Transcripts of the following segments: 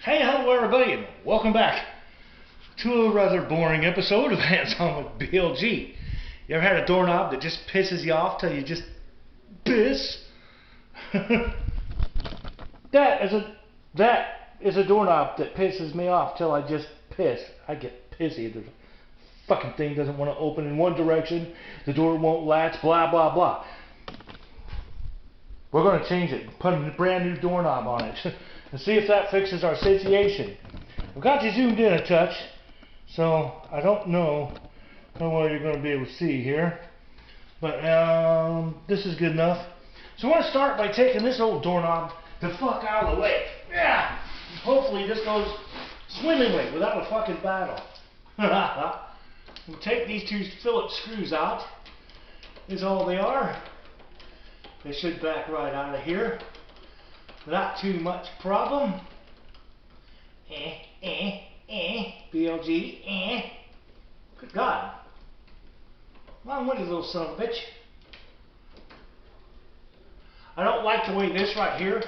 Hey, hello everybody, and welcome back to a rather boring episode of Hands On with BLG. You ever had a doorknob that just pisses you off till you just piss? That is a doorknob that pisses me off till I just piss. I get pissy. The fucking thing doesn't want to open in one direction. The door won't latch, blah, blah, blah. We're going to change it, put a brand new doorknob on it, and see if that fixes our situation. I've got you zoomed in a touch, so I don't know how well you're going to be able to see here, but this is good enough. So I want to start by taking this old doorknob the fuck out of the way. Yeah. Hopefully this goes swimmingly without a fucking battle. We'll take these two Phillips screws out. Is all they are. They should back right out of here. Not too much problem. BLG. Good God. Long way, little son of a bitch. I don't like the way this right here,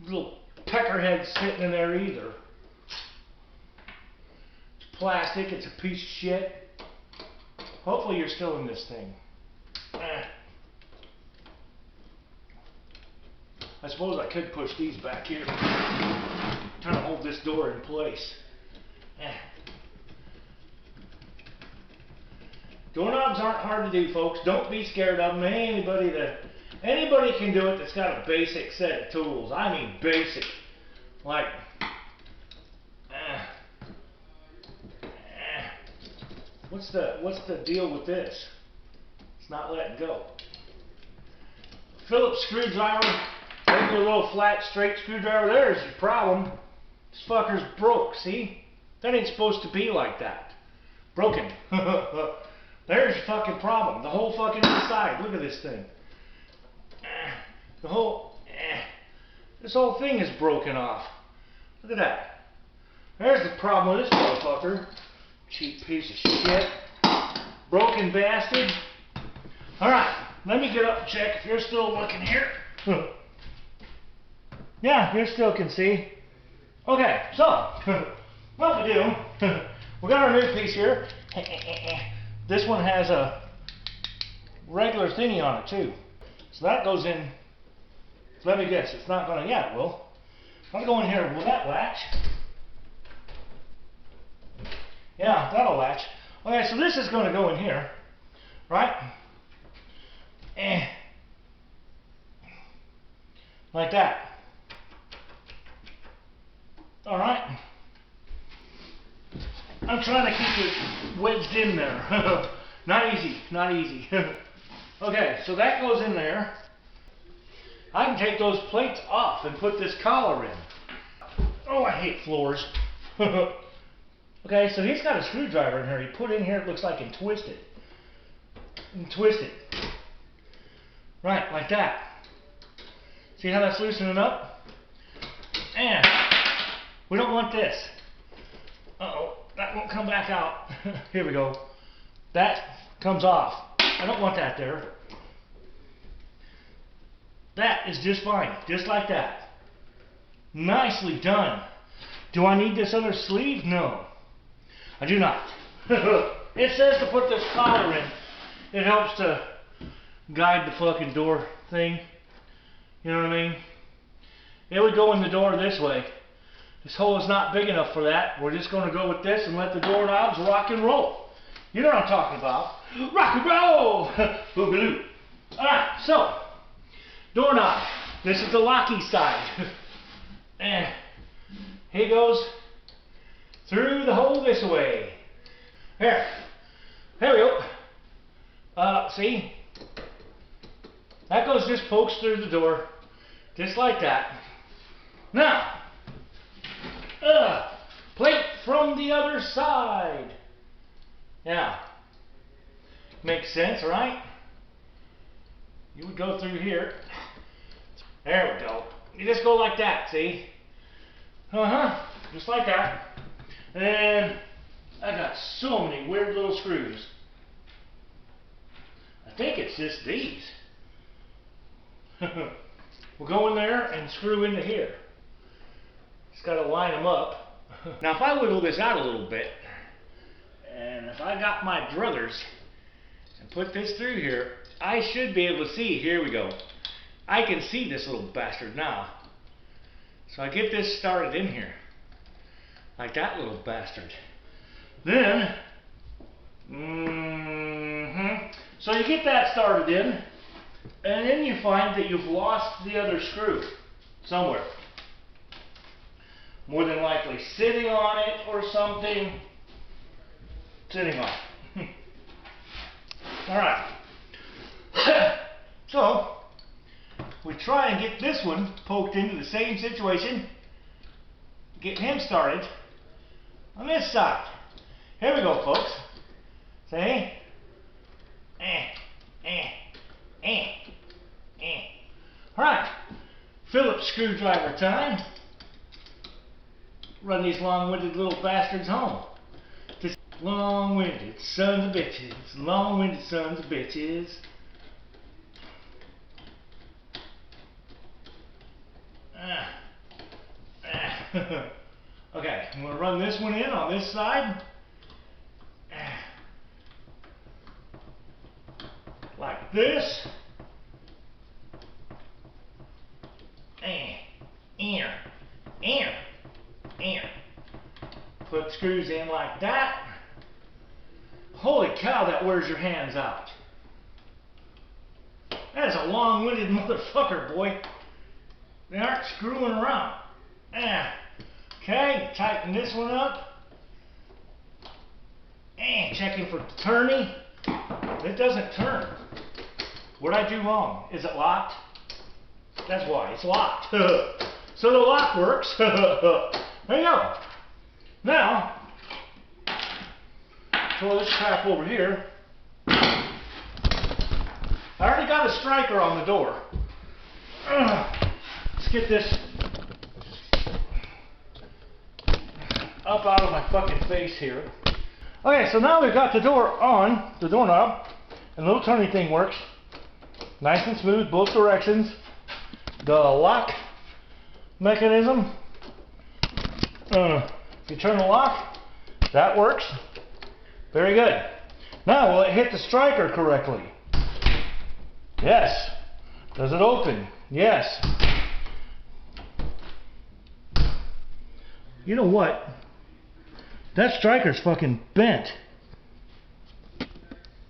little peckerhead sitting in there either. It's plastic, it's a piece of shit. Hopefully you're still in this thing. I suppose I could push these back here, trying to hold this door in place. Doorknobs aren't hard to do, folks. Don't be scared of them. Anybody can do it that's got a basic set of tools. I mean basic. Like, what's the deal with this? It's not letting go. Phillips screwdriver. Maybe a little flat, straight screwdriver. There's your problem. This fucker's broke, see? That ain't supposed to be like that. Broken. There's your fucking problem. The whole fucking inside. Look at this thing. This whole thing is broken off. Look at that. There's the problem with this motherfucker. Cheap piece of shit. Broken bastard. Alright, let me get up and check if you're still looking here. Yeah, you still can see. Okay, so, what we do, we got our new piece here. This one has a regular thingy on it too. So that goes in, let me guess, it's not going to, yeah it will. I'll go in here, will that latch? Yeah, that'll latch. Okay, so this is going to go in here, right? Like that. Alright. I'm trying to keep it wedged in there. Not easy, not easy. Okay, so that goes in there. I can take those plates off and put this collar in. Oh, I hate floors. Okay, so he's got a screwdriver in here. He put in here, it looks like, and twist it. And twist it. Right, like that. See how that's loosening up? And we don't want this. Uh-oh, that won't come back out. Here we go. That comes off. I don't want that there. That is just fine, just like that. Nicely done. Do I need this other sleeve? No, I do not. It says to put this collar in. It helps to guide the fucking door thing. You know what I mean? It would go in the door this way. This hole is not big enough for that. We're just going to go with this and let the doorknobs rock and roll. You know what I'm talking about. Rock and roll! Boogaloo. Alright, so, doorknob. This is the locky side. And he goes through the hole this way. Here we go. See? That goes, just pokes through the door. Just like that. Now, plate from the other side. Yeah. Makes sense, right? You would go through here. There we go. You just go like that, see? Just like that. And I got so many weird little screws. I think it's just these. We'll go in there and screw into here. Just got to line them up. Now if I whittle this out a little bit, and if I got my druthers and put this through here, I should be able to see. Here we go. I can see this little bastard now. So I get this started in here. Like that little bastard. Then, so you get that started in, and then you find that you've lost the other screw somewhere. More than likely sitting on it or something. Sitting on it. Alright. So, we try and get this one poked into the same situation. Get him started on this side. Here we go, folks. See? Alright. Phillips screwdriver time. Run these long-winded little bastards home. Just long-winded sons of bitches. Long-winded sons of bitches. Okay, I'm going to run this one in on this side. Like this. Put screws in like that. Holy cow, that wears your hands out. That is a long-winded motherfucker, boy. They aren't screwing around. Okay, tighten this one up. Checking for turning. It doesn't turn. What did I do wrong? Is it locked? That's why, it's locked. So the lock works. There you go. Now, throw this crap over here. I already got a striker on the door. Let's get this up out of my fucking face here. Okay, so now we've got the door on, the doorknob, and the little turning thing works. Nice and smooth, both directions. The lock mechanism, if you turn the lock, that works. Very good. Now, will it hit the striker correctly? Yes. Does it open? Yes. You know what? That striker's fucking bent.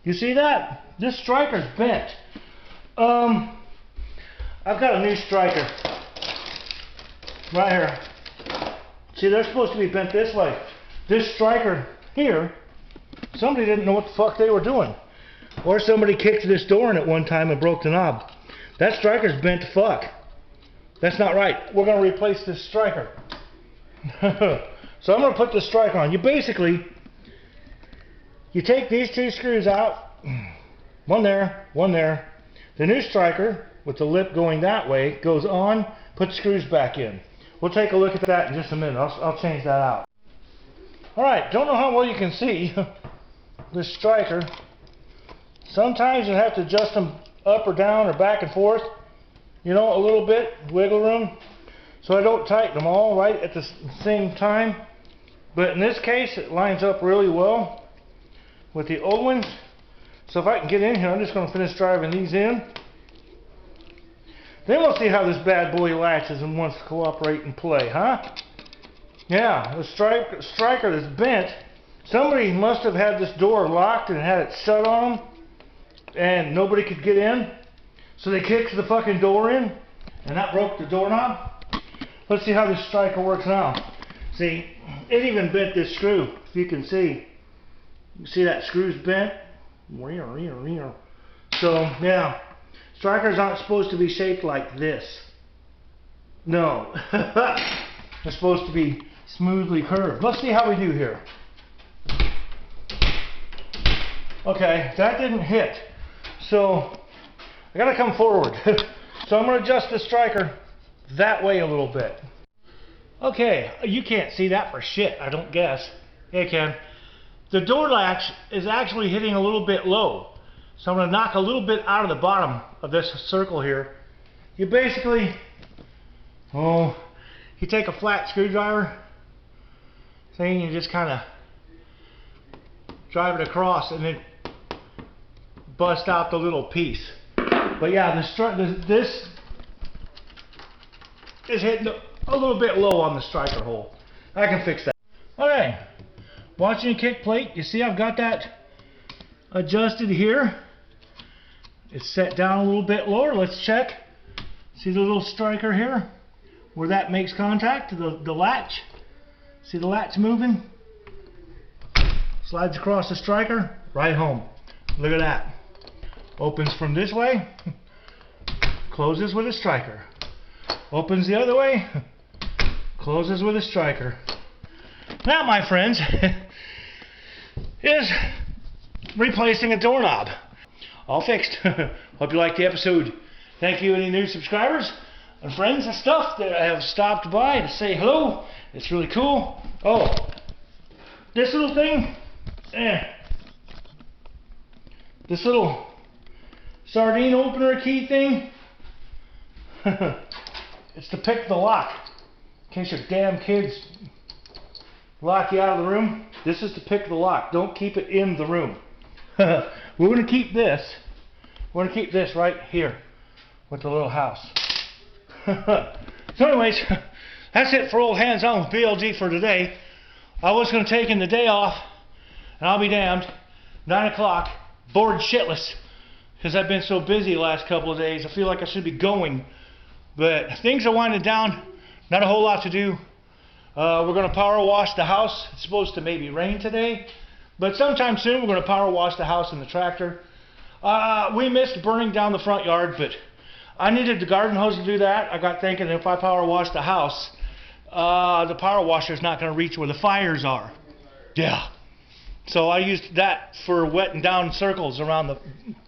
You see that? This striker's bent. I've got a new striker. Right here. See, they're supposed to be bent this way. This striker here, somebody didn't know what the fuck they were doing. Or somebody kicked this door in at one time and broke the knob. That striker's bent to fuck. That's not right. We're going to replace this striker. So I'm going to put this striker on. You basically, you take these two screws out. One there, one there. The new striker, with the lip going that way, goes on. Put the screws back in. We'll take a look at that in just a minute. I'll change that out. Alright, don't know how well you can see this striker. Sometimes you have to adjust them up or down or back and forth. You know, a little bit, wiggle room. So I don't tighten them all right at the same time. But in this case, it lines up really well with the old ones. So if I can get in here, I'm just going to finish driving these in. Then we'll see how this bad boy latches and wants to cooperate and play, huh? Yeah, the striker that's bent. Somebody must have had this door locked and had it shut on them, and nobody could get in. So they kicked the fucking door in, and that broke the doorknob. Let's see how this striker works now. See, it even bent this screw, if you can see. You see that screw's bent? So, yeah. Strikers aren't supposed to be shaped like this. No. They're supposed to be smoothly curved. Let's see how we do here. Okay, that didn't hit. So, I gotta come forward. So I'm gonna adjust the striker that way a little bit. Okay, you can't see that for shit, I don't guess. Yeah, you can. The door latch is actually hitting a little bit low. So I'm going to knock a little bit out of the bottom of this circle here. You basically, you take a flat screwdriver thing, you just kind of drive it across and then bust out the little piece. But yeah, this is hitting a little bit low on the striker hole. I can fix that. Okay, watching the kick plate, you see I've got that adjusted here. It's set down a little bit lower. Let's check. See the little striker here where that makes contact to the latch. See the latch moving? Slides across the striker, right home. Look at that. Opens from this way, closes with a striker. Opens the other way, closes with a striker. Now, my friends, is replacing a doorknob. All fixed. Hope you liked the episode. Thank you, any new subscribers and friends and stuff that have stopped by to say hello. It's really cool. Oh, this little thing, this little sardine opener key thing, it's to pick the lock. In case your damn kids lock you out of the room, this is to pick the lock. Don't keep it in the room. We're going to keep this. We're going to keep this right here with the little house. So anyways, that's it for Old Hands On with BLG for today. I was going to take in the day off, and I'll be damned. 9 o'clock, bored shitless, because I've been so busy the last couple of days. I feel like I should be going, but things are winding down. Not a whole lot to do. We're going to power wash the house. It's supposed to maybe rain today, but sometime soon we're going to power wash the house and the tractor. We missed burning down the front yard, but I needed the garden hose to do that. I got thinking if I power wash the house, the power washer is not going to reach where the fires are. Yeah. So I used that for wetting down circles around the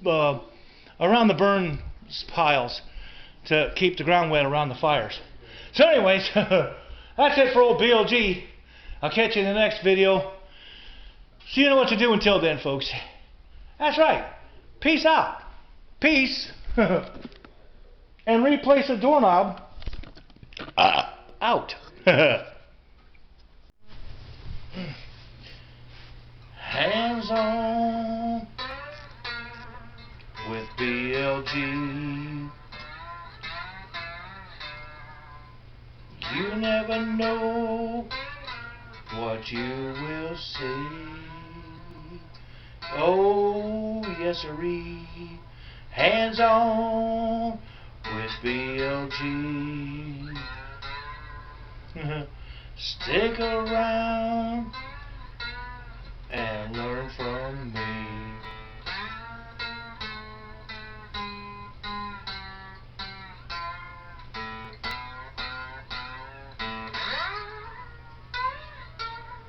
burn piles to keep the ground wet around the fires. So anyways, that's it for old BLG. I'll catch you in the next video. So you know what to do until then, folks. That's right. Peace out. Peace. And replace the doorknob. Out. Hands on with BLG. You never know what you will see. Oh, yes sirree. Hands on with BLG. Stick around and learn from me.